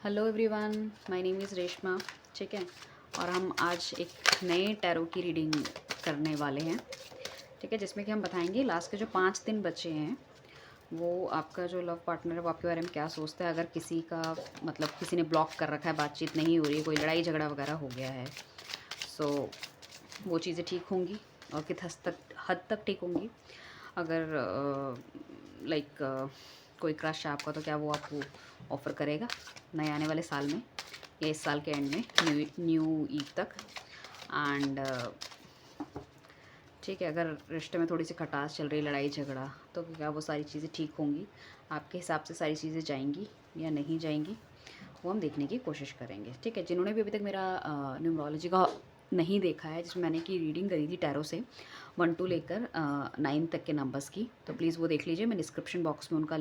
Hello everyone, my name is Reshma. ठीक है। और हम आज एक नए टैरो की रीडिंग करने वाले हैं। ठीक है, जिसमें कि हम बताएंगे लास्ट के जो 5 दिन बचे हैं वो आपका जो लव पार्टनर है वो आपके बारे में क्या सोचता है। अगर किसी का मतलब किसी ने ब्लॉक कर रखा है, बातचीत नहीं हो रही है, कोई लड़ाई झगड़ा वगैरह हो गया है, सो वो चीज़ें ठीक होंगी और किस हद तक ठीक होंगी। अगर लाइक कोई क्रश है आपका तो क्या वो आपको ऑफ़र करेगा नए आने वाले साल में या इस साल के एंड में, न्यू ईयर तक। एंड ठीक है, अगर रिश्ते में थोड़ी सी खटास चल रही, लड़ाई झगड़ा, तो क्या वो सारी चीज़ें ठीक होंगी? आपके हिसाब से सारी चीज़ें जाएंगी या नहीं जाएंगी, वो हम देखने की कोशिश करेंगे। ठीक है, जिन्होंने भी अभी तक मेरा न्यूमरोलॉजी का नहीं देखा है, जिसमें मैंने की रीडिंग करी थी टैरो से 1 to लेकर 9 तक के नंबर्स की, तो प्लीज़ वो देख लीजिए। मैं डिस्क्रिप्शन बॉक्स में उनका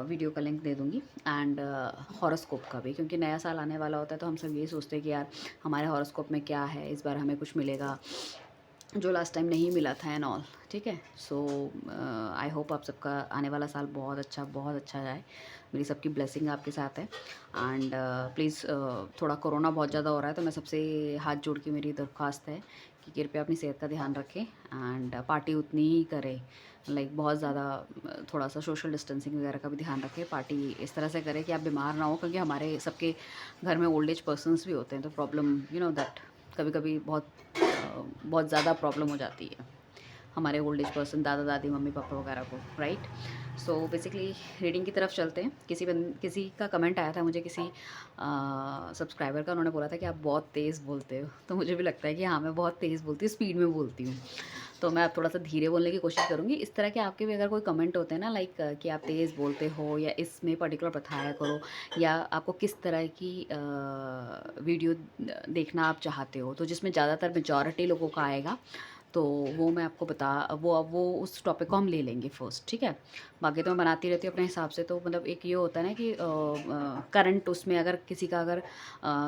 वीडियो का लिंक दे दूँगी। एंड हॉरोस्कोप का भी, क्योंकि नया साल आने वाला होता है तो हम सब यही सोचते हैं कि यार हमारे हॉरोस्कोप में क्या है, इस बार हमें कुछ मिलेगा जो लास्ट टाइम नहीं मिला था एंड ऑल। ठीक है, सो आई होप आप सबका आने वाला साल बहुत अच्छा जाए। मेरी सबकी ब्लेसिंग आपके साथ है। एंड प्लीज़ थोड़ा कोरोना बहुत ज़्यादा हो रहा है, तो मैं सबसे हाथ जोड़ के मेरी दरख्वास्त है कि कृपया अपनी सेहत का ध्यान रखें एंड पार्टी उतनी ही करें, लाइक बहुत ज़्यादा थोड़ा सा सोशल डिस्टेंसिंग वगैरह का भी ध्यान रखें। पार्टी इस तरह से करें कि आप बीमार ना हो, क्योंकि हमारे सबके घर में ओल्ड एज पर्सनस भी होते हैं, तो प्रॉब्लम यू नो दैट कभी कभी बहुत ज़्यादा प्रॉब्लम हो जाती है हमारे ओल्ड एज पर्सन, दादा दादी, मम्मी पापा वगैरह को, राइट। सो बेसिकली रीडिंग की तरफ चलते हैं। किसी का कमेंट आया था मुझे, किसी सब्सक्राइबर का, उन्होंने बोला था कि आप बहुत तेज़ बोलते हो। तो मुझे भी लगता है कि हाँ, मैं बहुत तेज़ बोलती हूँ, स्पीड में बोलती हूँ। तो मैं अब थोड़ा सा धीरे बोलने की कोशिश करूँगी। इस तरह के आपके भी अगर कोई कमेंट होते हैं ना, लाइक कि आप तेज़ बोलते हो या इसमें पर्टिकुलर बताया करो, या आपको किस तरह की वीडियो देखना आप चाहते हो, तो जिसमें ज़्यादातर मेजॉरिटी लोगों का आएगा, तो वो मैं आपको बता वो उस टॉपिक को हम ले लेंगे फर्स्ट। ठीक है, बाकी तो मैं बनाती रहती हूँ अपने हिसाब से। तो मतलब एक ये होता है ना कि करंट उसमें अगर किसी का अगर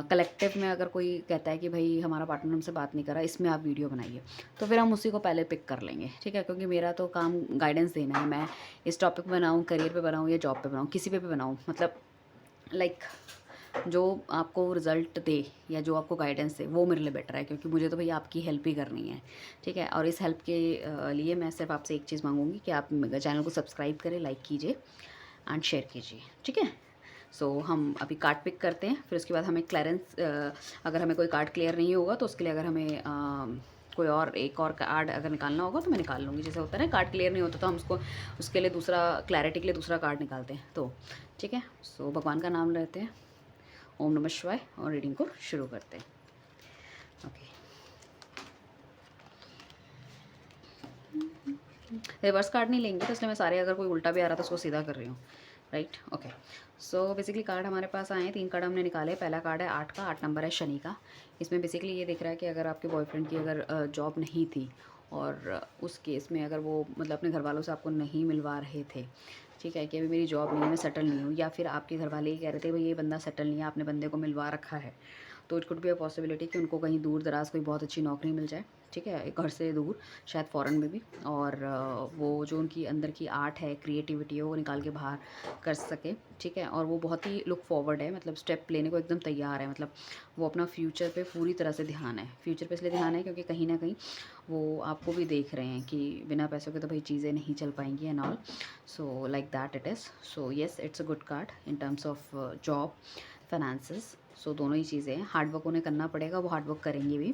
कलेक्टिव में अगर कोई कहता है कि भाई हमारा पार्टनर हमसे बात नहीं कर रहा, इसमें आप वीडियो बनाइए, तो फिर हम उसी को पहले पिक कर लेंगे। ठीक है, क्योंकि मेरा तो काम गाइडेंस देना है। मैं इस टॉपिक पे बनाऊँ, करियर पे बनाऊँ या जॉब पे बनाऊँ, किसी पे भी बनाऊँ, मतलब लाइक जो आपको रिज़ल्ट दे या जो आपको गाइडेंस दे वो मेरे लिए बेटर है, क्योंकि मुझे तो भैया आपकी हेल्प ही करनी है। ठीक है, और इस हेल्प के लिए मैं सिर्फ आपसे एक चीज़ मांगूंगी कि आप मेरे चैनल को सब्सक्राइब करें, लाइक कीजिए एंड शेयर कीजिए। ठीक है, सो हम अभी कार्ड पिक करते हैं, फिर उसके बाद हमें क्लियरेंस, अगर हमें कोई कार्ड क्लियर नहीं होगा तो उसके लिए अगर हमें कोई और एक और कार्ड अगर निकालना होगा तो मैं निकाल लूँगी। जैसे होता है ना, कार्ड क्लियर नहीं होता तो हम उसको उसके लिए दूसरा, क्लैरिटी के लिए दूसरा कार्ड निकालते हैं। तो ठीक है, सो भगवान का नाम लेते हैं, ओम नमः शिवाय, और रीडिंग को शुरू करते हैं। ओके, रिवर्स कार्ड नहीं लेंगे, तो इसलिए मैं सारे, अगर कोई उल्टा भी आ रहा था उसको सीधा कर रही हूँ, right. Okay, so basically card हमारे पास आए हैं, 3 कार्ड हमने निकाले। पहला कार्ड है 8 का, 8 नंबर है शनि का। इसमें बेसिकली ये दिख रहा है कि अगर आपके बॉयफ्रेंड की अगर जॉब नहीं थी और उस केस में अगर वो मतलब अपने घर वालों से आपको नहीं मिलवा रहे थे, ठीक है, कि अभी मेरी जॉब नहीं है, मैं सेटल नहीं हूँ, या फिर आपके घर वाले ये कह रहे थे भाई ये बंदा सेटल नहीं है, आपने बंदे को मिलवा रखा है, तो it could be a possibility कि उनको कहीं दूर दराज कोई बहुत अच्छी नौकरी मिल जाए। ठीक है, एक घर से दूर, शायद फ़ॉरेन में भी, और वो जो उनकी अंदर की आर्ट है, क्रिएटिविटी है, वो निकाल के बाहर कर सके। ठीक है, और वो बहुत ही लुक फॉरवर्ड है, मतलब स्टेप लेने को एकदम तैयार है। मतलब वो अपना फ्यूचर पे पूरी तरह से ध्यान है। फ्यूचर पे इसलिए ध्यान है क्योंकि कहीं ना कहीं वो आपको भी देख रहे हैं कि बिना पैसों के तो भाई चीज़ें नहीं चल पाएंगी and all. So like that it is. So yes, it's a good card in terms of job, finances. So दोनों ही चीज़ें हैं। हार्ड वर्क उन्हें करना पड़ेगा, वो हार्ड वर्क करेंगे भी,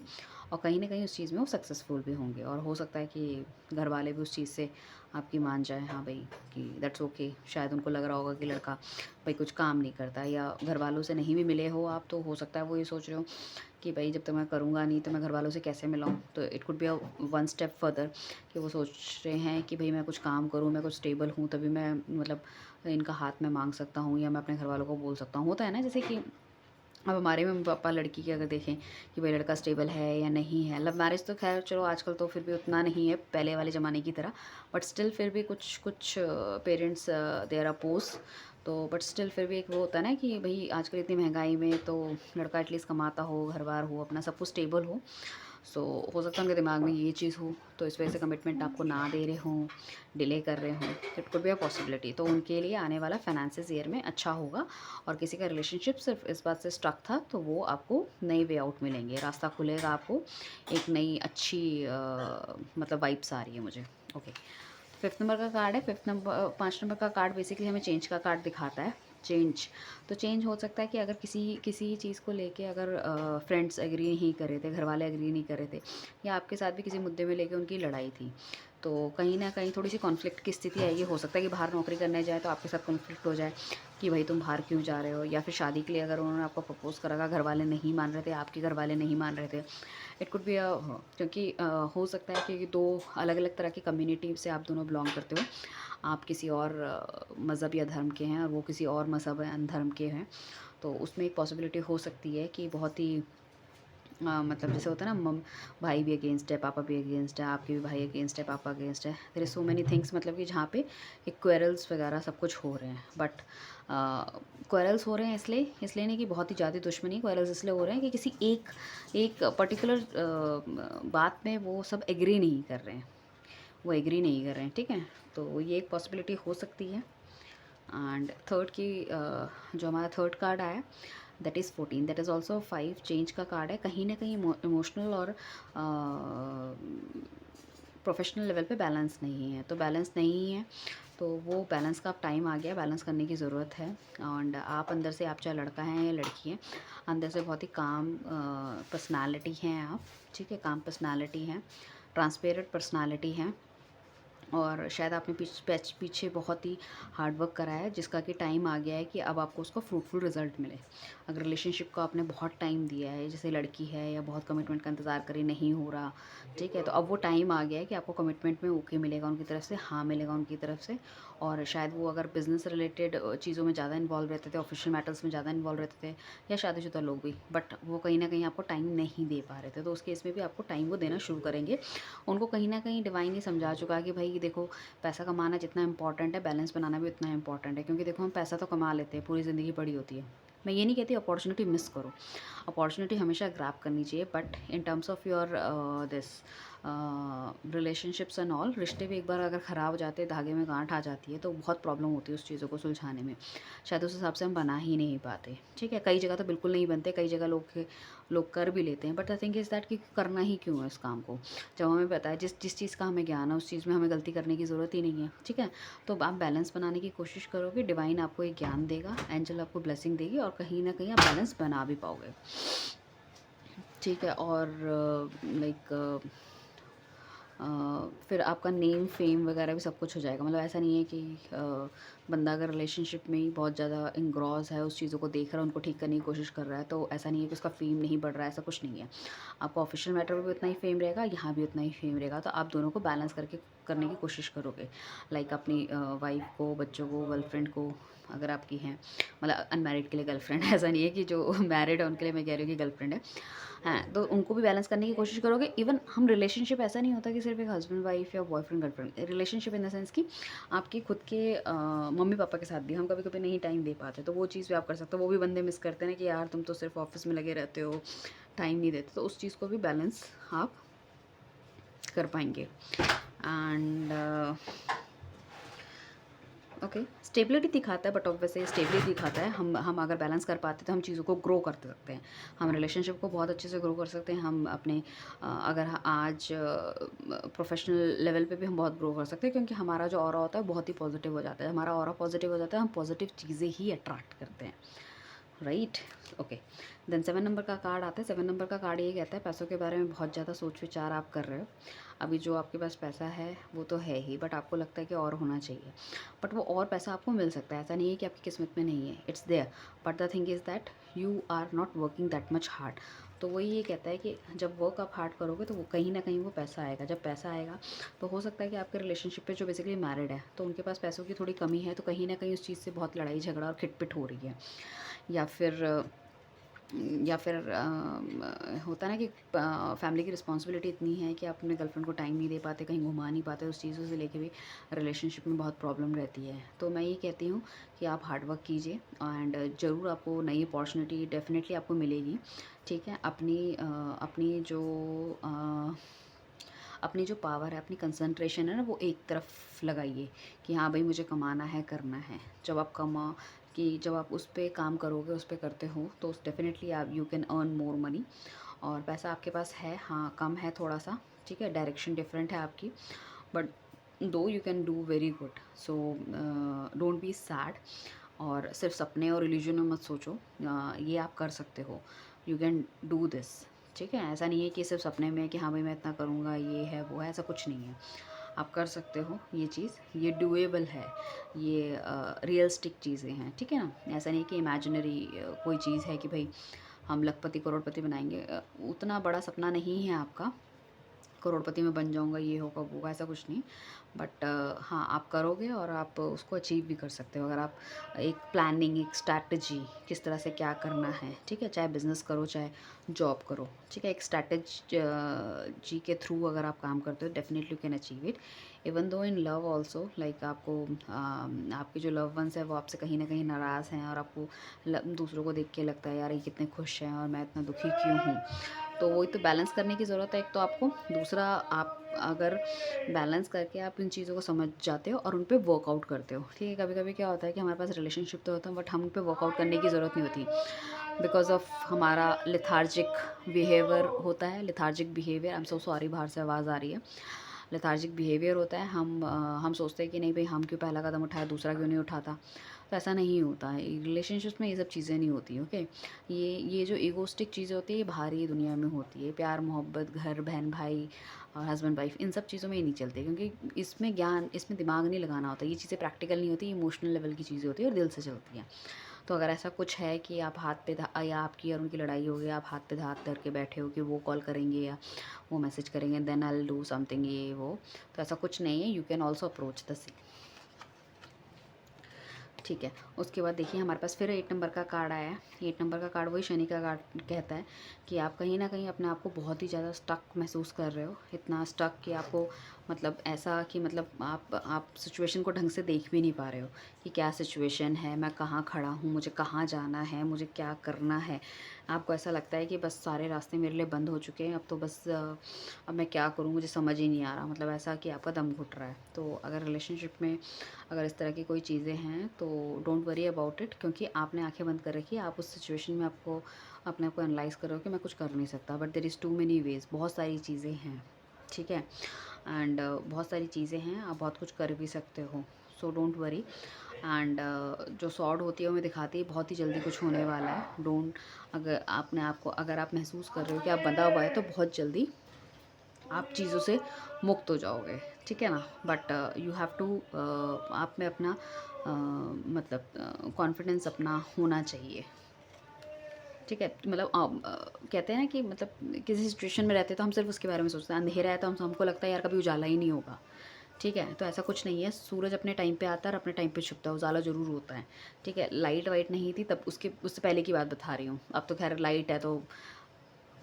और कहीं ना कहीं उस चीज़ में वो सक्सेसफुल भी होंगे। और हो सकता है कि घर वाले भी उस चीज़ से आपकी मान जाए, हाँ भाई, कि दैट्स ओके। शायद उनको लग रहा होगा कि लड़का भाई कुछ काम नहीं करता, या घर वालों से नहीं भी मिले हो आप, तो हो सकता है वो ये सोच रहे हो कि भाई जब तक मैं करूँगा नहीं तो मैं घर वालों से कैसे मिलाऊँ। तो it could be a one step further कि वो सोच रहे हैं कि भाई मैं कुछ काम करूँ, मैं कुछ स्टेबल हूँ, तभी मैं मतलब इनका हाथ में मांग सकता हूँ या मैं अपने घर वालों को बोल सकता हूँ। होता है ना, जैसे कि अब हमारे मम्मी पापा लड़की की अगर देखें कि भाई लड़का स्टेबल है या नहीं है। लव मैरिज तो खैर चलो आजकल तो फिर भी उतना नहीं है पहले वाले ज़माने की तरह, बट स्टिल फिर भी कुछ कुछ पेरेंट्स दे आर अपोज। तो बट स्टिल फिर भी एक वो होता है ना कि भाई आजकल इतनी महंगाई में तो लड़का एटलीस्ट कमाता हो, घर बार हो, अपना सब कुछ स्टेबल हो। सो हो सकता है उनके दिमाग में ये चीज़ हो, तो इस वजह से कमिटमेंट आपको ना दे रहे हों, डिले कर रहे हों। It could be a possibility. तो उनके लिए आने वाला फाइनेंशियल ईयर में अच्छा होगा, और किसी का रिलेशनशिप सिर्फ इस बात से स्टक था, तो वो आपको नई वे आउट मिलेंगे, रास्ता खुलेगा आपको, एक नई अच्छी मतलब वाइब्स आ रही है मुझे। ओके, फिफ्थ नंबर का कार्ड है। फिफ्थ नंबर 5 नंबर का कार्ड बेसिकली हमें चेंज का कार्ड दिखाता है। चेंज, तो चेंज हो सकता है कि अगर किसी किसी चीज़ को लेके अगर फ्रेंड्स एग्री नहीं कर रहे थे, घर वाले एग्री नहीं कर रहे थे, या आपके साथ भी किसी मुद्दे में लेके उनकी लड़ाई थी, तो कहीं ना कहीं थोड़ी सी कॉन्फ्लिक्ट की स्थिति आएगी। हो सकता है कि बाहर नौकरी करने जाए तो आपके साथ कॉन्फ्लिक्ट हो जाए कि भाई तुम बाहर क्यों जा रहे हो, या फिर शादी के लिए अगर उन्होंने आपको प्रपोज करा था, घर वाले नहीं मान रहे थे, आपके घर वाले नहीं मान रहे थे। इट कुड बी क्योंकि हो सकता है कि दो अलग अलग तरह की कम्युनिटी से आप दोनों बिलोंग करते हो। आप किसी और मज़हब या धर्म के हैं और वो किसी और मज़हब या धर्म के हैं, तो उसमें एक पॉसिबिलिटी हो सकती है कि बहुत ही मतलब जैसे होता है ना, भाई भी अगेंस्ट है, पापा भी अगेंस्ट है, आपके भी भाई अगेंस्ट है, पापा अगेंस्ट है, there is so many things, मतलब कि जहाँ पे एक क्वेरल्स वगैरह सब कुछ हो रहे हैं। बट क्वेरल्स हो रहे हैं इसलिए नहीं कि बहुत ही ज़्यादा दुश्मनी, क्वेरल्स इसलिए हो रहे हैं कि किसी एक एक पर्टिकुलर बात में वो सब एग्री नहीं कर रहे हैं, वो एग्री नहीं कर रहे हैं, ठीक है। तो ये एक पॉसिबिलिटी हो सकती है। एंड थर्ड की जो हमारा थर्ड कार्ड आया, that is 14, that is also 5 change का कार्ड है। कहीं ना कहीं इमोशनल और प्रोफेशनल लेवल पे बैलेंस नहीं है, तो बैलेंस नहीं है, तो वो बैलेंस का अब टाइम आ गया, बैलेंस करने की ज़रूरत है। एंड आप अंदर से, आप चाहे लड़का हैं या लड़की हैं, अंदर से बहुत ही काम पर्सनालिटी हैं आप, ठीक है, काम पर्सनालिटी हैं, ट्रांसपेरेंट पर्सनालिटी हैं, और शायद आपने पीछे बहुत ही हार्ड वर्क करा है, जिसका कि टाइम आ गया है कि अब आपको उसका फ्रूटफुल रिजल्ट मिले। अगर रिलेशनशिप को आपने बहुत टाइम दिया है, जैसे लड़की है या बहुत कमिटमेंट का इंतज़ार करी, नहीं हो रहा, ठीक है, तो अब वो टाइम आ गया है कि आपको कमिटमेंट में ओके मिलेगा उनकी तरफ से, हाँ मिलेगा उनकी तरफ से। और शायद वो अगर बिज़नेस रिलेटेड चीज़ों में ज़्यादा इन्वॉल्व रहते थे, ऑफिशियल मैटर्स में ज़्यादा इन्वॉल्व रहते थे, या शादीशुदा लोग भी, बट वो कहीं ना कहीं आपको टाइम नहीं दे पा रहे थे, तो उस केस में भी आपको टाइम वो देना शुरू करेंगे। उनको कहीं ना कहीं डिवाइन ही समझा चुका है कि भाई देखो, पैसा कमाना जितना इंपॉर्टेंट है, बैलेंस बनाना भी उतना इंपॉर्टेंट है। क्योंकि देखो, हम पैसा तो कमा लेते हैं, पूरी ज़िंदगी पड़ी होती है। मैं ये नहीं कहती अपॉर्चुनिटी मिस करो, अपॉर्चुनिटी हमेशा ग्रैब करनी चाहिए, but in terms of your this relationships and all, रिश्ते भी एक बार अगर ख़राब हो जाते हैं, धागे में गांठ आ जाती है, तो बहुत प्रॉब्लम होती है उस चीज़ों को सुलझाने में। शायद उस हिसाब से हम बना ही नहीं पाते, ठीक है। कई जगह तो बिल्कुल नहीं बनते, कई जगह लोग कर भी लेते हैं, but I think is that कि करना ही क्यों है इस काम को, जब हमें पता है जिस जिस चीज़ का हमें ज्ञान है उस चीज़ में हमें गलती करने की ज़रूरत ही नहीं है, ठीक है। तो आप बैलेंस बनाने की कोशिश करोगे, डिवाइन आपको एक ज्ञान देगा, एंजल आपको ब्लेसिंग देगी, और कहीं ना कहीं आप बैलेंस बना भी पाओगे, ठीक है। और लाइक फिर आपका नेम फेम वगैरह भी सब कुछ हो जाएगा। मतलब ऐसा नहीं है कि बंदा अगर रिलेशनशिप में ही बहुत ज़्यादा इंग्रॉस है, उस चीज़ों को देख रहा है, उनको ठीक करने की कोशिश कर रहा है, तो ऐसा नहीं है कि उसका फेम नहीं बढ़ रहा है, ऐसा कुछ नहीं है। आपका ऑफिशियल मैटर में भी उतना ही फेम रहेगा, यहाँ भी उतना ही फेम रहेगा, तो आप दोनों को बैलेंस करने की कोशिश करोगे। लाइक अपनी वाइफ को, बच्चों को, गर्लफ्रेंड को, अगर आपकी हैं, मतलब अनमैरिड के लिए गर्लफ्रेंड ऐसा नहीं है कि जो मैरिड है उनके लिए मैं कह रही हूँ कि गर्लफ्रेंड है, हैं, तो उनको भी बैलेंस करने की कोशिश करोगे। इवन हम रिलेशनशिप ऐसा नहीं होता कि सिर्फ एक हस्बैंड वाइफ या boyfriend girlfriend, relationship in the sense कि आपके खुद के मम्मी पापा के साथ भी हम कभी कभी नहीं टाइम दे पाते, तो वो चीज़ भी आप कर सकते हो। वो भी बंदे मिस करते हैं ना कि यार तुम तो सिर्फ ऑफिस में लगे रहते हो, टाइम नहीं देते, तो उस चीज़ को भी बैलेंस आप कर पाएंगे। एंड ओके, स्टेबिलिटी दिखाता है, बट ऑब्वियसली स्टेबिलिटी दिखाता है। हम अगर बैलेंस कर पाते तो हम चीज़ों को ग्रो कर सकते हैं, हम रिलेशनशिप को बहुत अच्छे से ग्रो कर सकते हैं। हम अपने अगर आज प्रोफेशनल लेवल पे भी हम बहुत ग्रो कर सकते हैं, क्योंकि हमारा जो ऑरा होता है बहुत ही पॉजिटिव हो जाता है। हमारा ऑरा पॉजिटिव हो जाता है, हम पॉजिटिव चीज़ें ही अट्रैक्ट करते हैं, राइट। ओके, देन 7 नंबर का कार्ड आता है। 7 नंबर का कार्ड ये कहता है पैसों के बारे में बहुत ज़्यादा सोच विचार आप कर रहे हो। अभी जो आपके पास पैसा है वो तो है ही, बट आपको लगता है कि और होना चाहिए, बट वो और पैसा आपको मिल सकता है, ऐसा नहीं है कि आपकी किस्मत में नहीं है, it's there. But the thing is that you are not working that much hard. तो वही ये कहता है कि जब वर्क आप हार्ड करोगे तो वो कहीं ना कहीं वो पैसा आएगा। जब पैसा आएगा तो हो सकता है कि आपके रिलेशनशिप पे जो बेसिकली मैरिड है, तो उनके पास पैसों की थोड़ी कमी है, तो कहीं ना कहीं उस चीज़ से बहुत लड़ाई झगड़ा और खिटपिट हो रही है, या फिर या फिर होता है ना कि फैमिली की रिस्पॉन्सिबिलिटी इतनी है कि आप अपने गर्लफ्रेंड को टाइम नहीं दे पाते, कहीं घुमा नहीं पाते, उस चीज़ों से लेके भी रिलेशनशिप में बहुत प्रॉब्लम रहती है। तो मैं ये कहती हूँ कि आप हार्ड वर्क कीजिए एंड ज़रूर आपको नई अपॉर्चुनिटी डेफिनेटली आपको मिलेगी। ठीक है, अपनी जो पावर है, अपनी कंसंट्रेशन है ना, वो एक तरफ लगाइए कि हाँ भाई मुझे कमाना है, करना है। जब आप उस पे काम करोगे, उस पे करते हो, तो डेफ़िनेटली आप you can earn more money. और पैसा आपके पास है, हाँ कम है थोड़ा सा, ठीक है, डायरेक्शन डिफरेंट है आपकी, बट दो you can do very good. So don't be sad और सिर्फ सपने और इल्यूजन में मत सोचो। ये आप कर सकते हो, यू कैन डू दिस। ठीक है, ऐसा नहीं है कि सिर्फ सपने में है कि हाँ भाई मैं इतना करूँगा, ये है वो है, ऐसा कुछ नहीं है। आप कर सकते हो ये चीज़, ये डूएबल है, ये रियलिस्टिक चीज़ें हैं। ठीक है ना, ऐसा नहीं कि इमेजिनरी कोई चीज़ है कि भाई हम लखपति करोड़पति बनाएंगे। उतना बड़ा सपना नहीं है आपका, करोड़पति में बन जाऊँगा, ये होगा वो होगा, ऐसा कुछ नहीं। बट हाँ, आप करोगे और आप उसको अचीव भी कर सकते हो अगर आप एक प्लानिंग, एक स्ट्रैटेजी, किस तरह से क्या करना है। ठीक है, चाहे बिज़नेस करो चाहे जॉब करो, ठीक है, एक स्ट्रैटेजी के थ्रू अगर आप काम करते हो, definitely you can achieve it. Even though in love also, like आपके जो लव वंस है वो आपसे कहीं ना कहीं नाराज़ हैं और आपको दूसरों को देख के लगता है यार ये कितने खुश हैं और मैं इतना दुखी क्यों हूँ। तो वही तो बैलेंस करने की ज़रूरत है एक तो आपको, दूसरा आप अगर बैलेंस करके आप इन चीज़ों को समझ जाते हो और उन पे वर्कआउट करते हो। ठीक है, कभी कभी क्या होता है कि हमारे पास रिलेशनशिप तो होता है बट हम उन पे वर्कआउट करने की ज़रूरत नहीं होती, बिकॉज ऑफ हमारा लिथार्जिक बिहेवियर होता है। Lethargic behaviour, I am so sorry, बाहर से आवाज़ आ रही है। लेथार्जिक बिहेवियर होता है। हम सोचते हैं कि नहीं भाई हम क्यों पहला कदम उठाया, दूसरा क्यों नहीं उठाता। तो ऐसा नहीं होता है रिलेशनशिप्स में, ये सब चीज़ें नहीं होती। ओके, ये जो ईगोस्टिक चीज़ें होती है ये बाहरी दुनिया में होती है। प्यार मोहब्बत, घर बहन भाई और हस्बैंड वाइफ, इन सब चीज़ों में ये नहीं चलते, क्योंकि इसमें दिमाग नहीं लगाना होता। ये चीज़ें प्रैक्टिकल नहीं होती, इमोशनल लेवल की चीज़ें होती है और दिल से चलती हैं। तो अगर ऐसा कुछ है कि आप या आपकी और उनकी लड़ाई हो गई, आप हाथ पे हाथ धर के बैठे हो कि वो कॉल करेंगे या वो मैसेज करेंगे then I will do something, ये वो, तो ऐसा कुछ नहीं है। You can also approach the C. ठीक है, उसके बाद देखिए हमारे पास फिर 8 नंबर का कार्ड आया है। 8 नंबर का कार्ड वही शनि का कार्ड कहता है कि आप कहीं ना कहीं अपने आप को बहुत ही ज़्यादा स्टक महसूस कर रहे हो। इतना स्टक कि आपको मतलब ऐसा कि मतलब आप सिचुएशन को ढंग से देख भी नहीं पा रहे हो कि क्या सिचुएशन है, मैं कहाँ खड़ा हूँ, मुझे कहाँ जाना है, मुझे क्या करना है। आपको ऐसा लगता है कि बस सारे रास्ते मेरे लिए बंद हो चुके हैं, अब तो बस अब मैं क्या करूँ, मुझे समझ ही नहीं आ रहा। मतलब ऐसा कि आपका दम घुट रहा है। तो अगर रिलेशनशिप में अगर इस तरह की कोई चीज़ें हैं तो डोंट वरी अबाउट इट, क्योंकि आपने आंखें बंद कर रखी है। आप उस सिचुएशन में आपको अपने आप को एनालाइज कर रहे हो कि मैं कुछ कर नहीं सकता, but there is too many ways, बहुत सारी चीज़ें हैं। ठीक है, एंड बहुत सारी चीज़ें हैं, आप बहुत कुछ कर भी सकते हो। So don't worry. एंड जो सॉर्ड होती है वो हमें दिखाती है बहुत ही जल्दी कुछ होने वाला है। डोंट, अगर आपने आपको अगर आप महसूस कर रहे हो कि आप बंधा हुआ है तो बहुत जल्दी आप चीज़ों से मुक्त हो जाओगे। ठीक है ना, बट यू हैव टू, आप में अपना मतलब कॉन्फिडेंस अपना होना चाहिए। ठीक है, मतलब कहते हैं ना कि मतलब किसी सिचुएशन में रहते हैं तो हम सिर्फ उसके बारे में सोचते हैं। अंधेरा है तो हम हमको लगता है यार कभी उजाला ही नहीं होगा। ठीक है, तो ऐसा कुछ नहीं है। सूरज अपने टाइम पे आता है और अपने टाइम पे छुपता है, उजाला ज़रूर होता है। ठीक है, लाइट वाइट नहीं थी तब, उससे पहले की बात बता रही हूँ। अब तो खैर लाइट है तो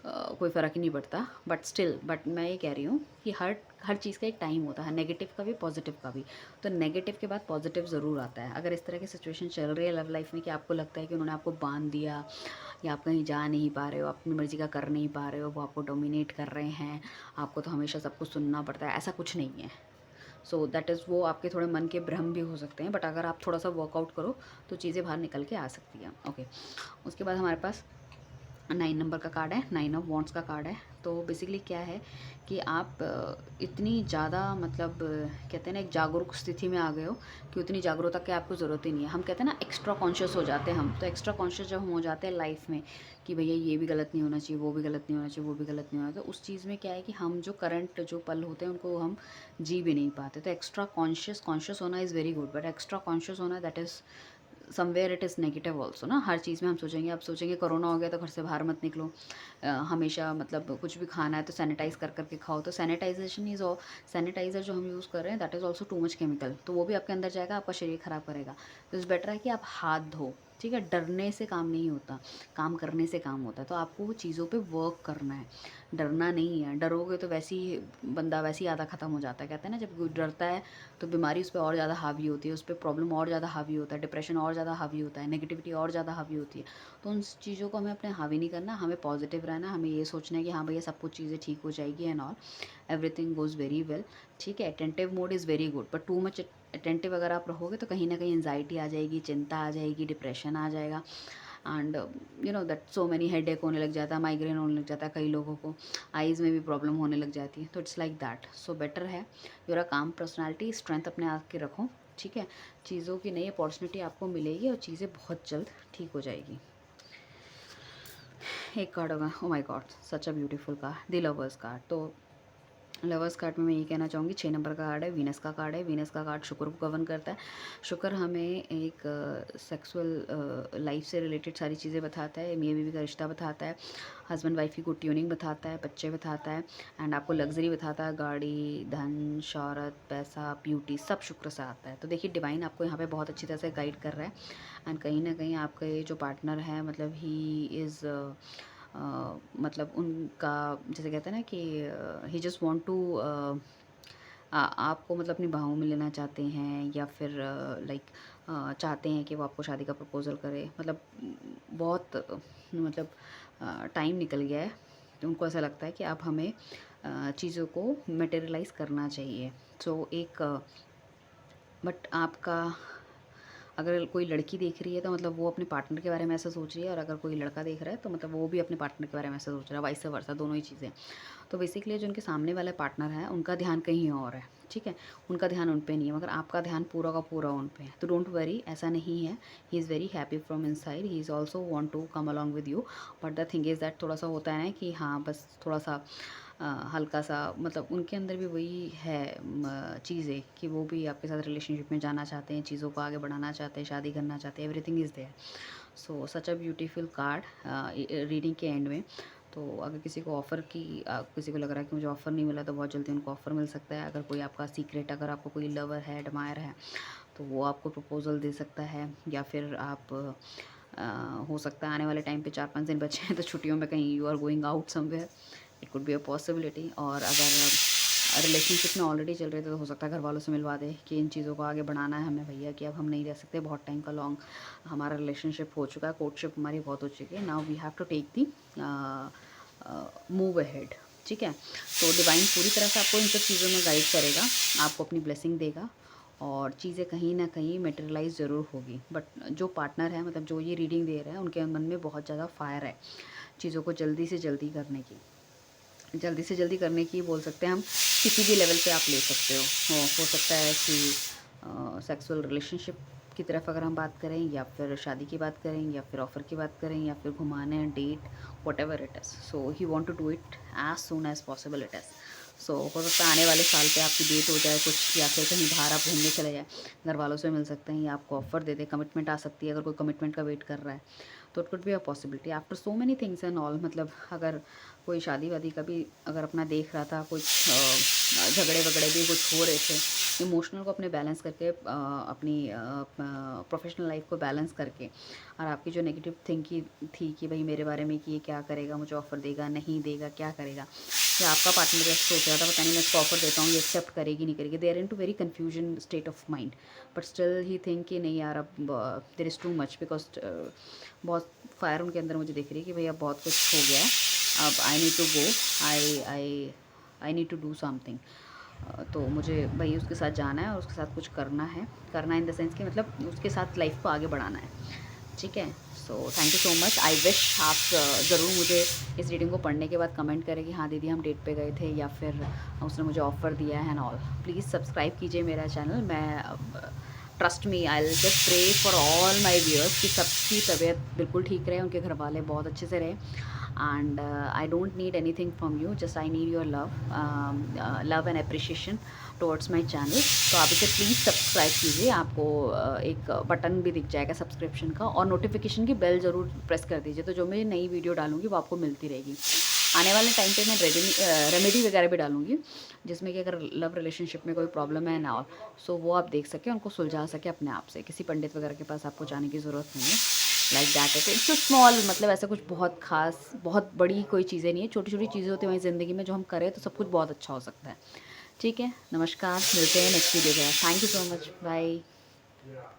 कोई फ़र्क ही नहीं पड़ता, बट मैं ये कह रही हूँ कि हर चीज़ का एक टाइम होता है, नेगेटिव का भी पॉजिटिव का भी। तो नेगेटिव के बाद पॉजिटिव ज़रूर आता है। अगर इस तरह की सिचुएशन चल रही है लव लाइफ में कि आपको लगता है कि उन्होंने आपको बांध दिया या आप कहीं जा नहीं पा रहे हो, अपनी मर्ज़ी का कर नहीं पा रहे हो, वो आपको डोमिनेट कर रहे हैं, आपको तो हमेशा सब कुछ सुनना पड़ता है, ऐसा कुछ नहीं है। सो दैट इज़, वो आपके थोड़े मन के भ्रम भी हो सकते हैं, बट अगर आप थोड़ा सा वर्कआउट करो तो चीज़ें बाहर निकल के आ सकती हैं। ओके, उसके बाद हमारे पास 9 नंबर का कार्ड है, 9 ऑफ वॉन्ड्स का कार्ड है। तो बेसिकली क्या है कि आप इतनी ज़्यादा मतलब कहते हैं ना एक जागरूक स्थिति में आ गए हो कि उतनी जागरूकता की आपको ज़रूरत ही नहीं है। हम कहते हैं ना एक्स्ट्रा कॉन्शियस हो जाते हैं हम, तो एक्स्ट्रा कॉन्शियस जब हम हो जाते हैं लाइफ में कि भैया ये भी गलत नहीं होना चाहिए, वो भी गलत नहीं होना चाहिए, वो भी गलत नहीं होना, तो उस चीज़ में क्या है कि हम जो करंट जो पल होते हैं उनको हम जी भी नहीं पाते। तो एक्स्ट्रा कॉन्शियस होना is very good, but extra conscious होना that is somewhere it is negative also ना। हर चीज़ में हम सोचेंगे, आप सोचेंगे कोरोना हो गया तो घर से बाहर मत निकलो, हमेशा मतलब कुछ भी खाना है तो सैनिटाइज़ कर करके खाओ। तो सैनिटाइजेशन इज़ ऑल, सैनिटाइज़र जो हम यूज़ कर रहे हैं that is also too much chemical, तो वो भी आपके अंदर जाएगा, आपका शरीर ख़राब करेगा। तो इट्स बेटर है कि आप हाथ धो। ठीक है, डरने से काम नहीं होता, काम करने से काम होता है। तो आपको वो चीज़ों पे वर्क करना है, डरना नहीं है। डरोगे तो वैसे ही बंदा वैसे ही आधा ख़त्म हो जाता है। कहते हैं ना, जब कोई डरता है तो बीमारी उस पे और ज़्यादा हावी होती है, उस पे प्रॉब्लम और ज़्यादा हावी होता है, डिप्रेशन और ज़्यादा हावी होता है, नेगेटिविटी और ज़्यादा हावी होती है। तो उन चीज़ों को हमें अपने हावी नहीं करना, हमें पॉजिटिव रहना, हमें ये सोचना है कि हाँ भैया सब कुछ चीज़ें ठीक हो जाएगी and all, everything goes very well. ठीक है, attentive mode is very good, but too much attentive अगर आप रहोगे तो कहीं ना कहीं एंजाइटी आ जाएगी, चिंता आ जाएगी, डिप्रेशन आ जाएगा and you know that so many headache होने लग जाता है, माइग्रेन होने लग जाता है, कई लोगों को आइज़ में भी प्रॉब्लम होने लग जाती है। तो it's like that. So better है यूर अ काम पर्सनैलिटी, स्ट्रेंथ अपने आप के रखो। ठीक है, चीज़ों की नई अपॉर्चुनिटी आपको मिलेगी और चीज़ें बहुत जल्द ठीक हो जाएगी। एक कार्ड होगा, oh my God, such a beautiful card, the lovers card. तो लवर्स कार्ड में मैं ये कहना चाहूँगी, 6 नंबर का कार्ड है, वीनस का कार्ड है। वीनस का कार्ड शुक्र को गवर्न करता है। शुक्र हमें एक सेक्सुअल लाइफ से रिलेटेड सारी चीज़ें बताता है, मियाँ बीवी का रिश्ता बताता है, हस्बैंड वाइफ की गुड ट्यूनिंग बताता है, बच्चे बताता है एंड आपको लग्जरी बताता है, गाड़ी, धन, शौहरत, पैसा, ब्यूटी, सब शुक्र से आता है। तो देखिए डिवाइन आपको यहाँ पे बहुत अच्छी तरह से गाइड कर रहा है एंड कहीं ना कहीं आपका ये जो पार्टनर है, मतलब ही इज़ मतलब उनका, जैसे कहते हैं ना कि ही जस्ट वांट टू आपको मतलब अपनी बाहों में लेना चाहते हैं, या फिर लाइक चाहते हैं कि वो आपको शादी का प्रपोज़ल करे। मतलब बहुत मतलब टाइम निकल गया है, तो उनको ऐसा लगता है कि आप हमें चीज़ों को मटेरियलाइज़ करना चाहिए। सो एक बट आपका, अगर कोई लड़की देख रही है तो मतलब वो अपने पार्टनर के बारे में ऐसा सोच रही है, और अगर कोई लड़का देख रहा है तो मतलब वो भी अपने पार्टनर के बारे में ऐसा सोच रहा है, वाइस वर्सा, दोनों ही चीज़ें। तो बेसिकली जो उनके सामने वाला पार्टनर है उनका ध्यान कहीं और है। ठीक है, उनका ध्यान उन पे नहीं है, मगर आपका ध्यान पूरा का पूरा उन पे है। तो डोंट वरी, ऐसा नहीं है। He is very happy from inside, he is also want to come along with you, but the thing is that थोड़ा सा होता है ना कि हाँ बस थोड़ा सा हल्का सा, मतलब उनके अंदर भी वही है चीज़ें कि वो भी आपके साथ रिलेशनशिप में जाना चाहते हैं, चीज़ों को आगे बढ़ाना चाहते हैं, शादी करना चाहते हैं, everything is there. So such a beautiful card reading के एंड में। तो अगर किसी को ऑफ़र की किसी को लग रहा है कि मुझे ऑफ़र नहीं मिला, तो बहुत जल्दी उनको ऑफ़र मिल सकता है। अगर कोई आपका सीक्रेट, अगर आपको कोई लवर है, एडमायर है, तो वो आपको प्रपोज़ल दे सकता है, या फिर आप हो सकता है आने वाले टाइम पे 4-5 दिन बचे हैं तो छुट्टियों में कहीं you are going out somewhere, it could be a possibility. और अगर रिलेशनशिप में ऑलरेडी चल रहे थे तो हो सकता है घर वालों से मिलवा दे कि इन चीज़ों को आगे बढ़ाना है हमें भैया, कि अब हम नहीं रह सकते, बहुत टाइम का लॉन्ग हमारा रिलेशनशिप हो चुका है, कोर्टशिप हमारी बहुत हो चुकी है, now we have to take the move ahead. ठीक है, तो डिवाइन पूरी तरह से आपको इन सब चीज़ों में गाइड करेगा, आपको अपनी ब्लेसिंग देगा और चीज़ें कहीं ना कहीं मटेरियलाइज ज़रूर होगी। बट जो पार्टनर है, मतलब जो ये रीडिंग दे रहा है, उनके मन में बहुत ज़्यादा फायर है चीज़ों को जल्दी से जल्दी करने की, जल्दी से जल्दी करने की बोल सकते हैं हम। किसी भी लेवल पे आप ले सकते हो सकता है कि सेक्सुअल रिलेशनशिप की तरफ अगर हम बात करें, या फिर शादी की बात करें, या फिर ऑफ़र की बात करें, या फिर घुमाने, date, whatever it is. So he want to do it as soon as possible it is. So हो सकता है आने वाले साल पे आपकी डेट हो जाए कुछ, या फिर कहीं बाहर आप घूमने चले जाए, घर वालों से मिल सकते हैं, या आपको ऑफ़र दे दे, कमिटमेंट आ सकती है अगर कोई कमिटमेंट का वेट कर रहा है, तो it could be a possibility after so many things and all. मतलब अगर कोई शादी वादी का भी अगर अपना देख रहा था, कुछ झगड़े वगड़े भी कुछ हो रहे थे, इमोशनल को अपने बैलेंस करके, अपनी प्रोफेशनल लाइफ को बैलेंस करके, और आपकी जो नेगेटिव थिंकिंग थी कि भाई मेरे बारे में कि ये क्या करेगा, मुझे ऑफ़र देगा नहीं देगा, क्या करेगा, या आपका पार्टनर जैसे सोच रहा था पता नहीं मैं इसको ऑफ़र देता हूँ ये एक्सेप्ट करेगी नहीं करेगी, they are in to very confusion state of mind, but still he think कि नहीं यार, अब there is too much, because बहुत फायर उनके अंदर मुझे दिख रही है कि भैया बहुत कुछ हो गया है, अब I need to go, I need to do something. तो मुझे भाई उसके साथ जाना है और उसके साथ कुछ करना इन द सेंस कि मतलब उसके साथ लाइफ को आगे बढ़ाना है। ठीक है, so thank you so much. I wish आप ज़रूर मुझे इस रीडिंग को पढ़ने के बाद कमेंट करें कि हाँ दीदी हम डेट पे गए थे, या फिर उसने मुझे ऑफ़र दिया है एंड ऑल। प्लीज़ सब्सक्राइब कीजिए मेरा चैनल। मैं trust me, I will just pray for all my viewers कि सबकी तबीयत बिल्कुल ठीक रहे, उनके घर वाले बहुत अच्छे से रहे, and I don't need any thing from you, just I need your love and appreciation towards my channel. तो आप इसे प्लीज़ सब्सक्राइब कीजिए, आपको एक बटन भी दिख जाएगा सब्सक्रिप्शन का, और नोटिफिकेशन की बेल ज़रूर प्रेस कर दीजिए, तो जो मैं नई वीडियो डालूंगी वो आपको मिलती रहेगी। आने वाले टाइम पे मैं रेमेडी वगैरह भी डालूंगी, जिसमें कि अगर लव रिलेशनशिप में कोई प्रॉब्लम है ना, सो वो आप देख सकें, उनको सुलझा सकें अपने आप से, किसी पंडित वगैरह के पास आपको जाने की ज़रूरत नहीं है। Like that it's a small, मतलब ऐसा कुछ बहुत खास बहुत बड़ी कोई चीज़ें नहीं है, छोटी छोटी चीज़ें होती हैं हमारी ज़िंदगी में, जो हम करें तो सब कुछ बहुत अच्छा हो सकता है। ठीक है, नमस्कार, मिलते हैं नेक्स्ट वीडियो के साथ। Thank you so much, bye.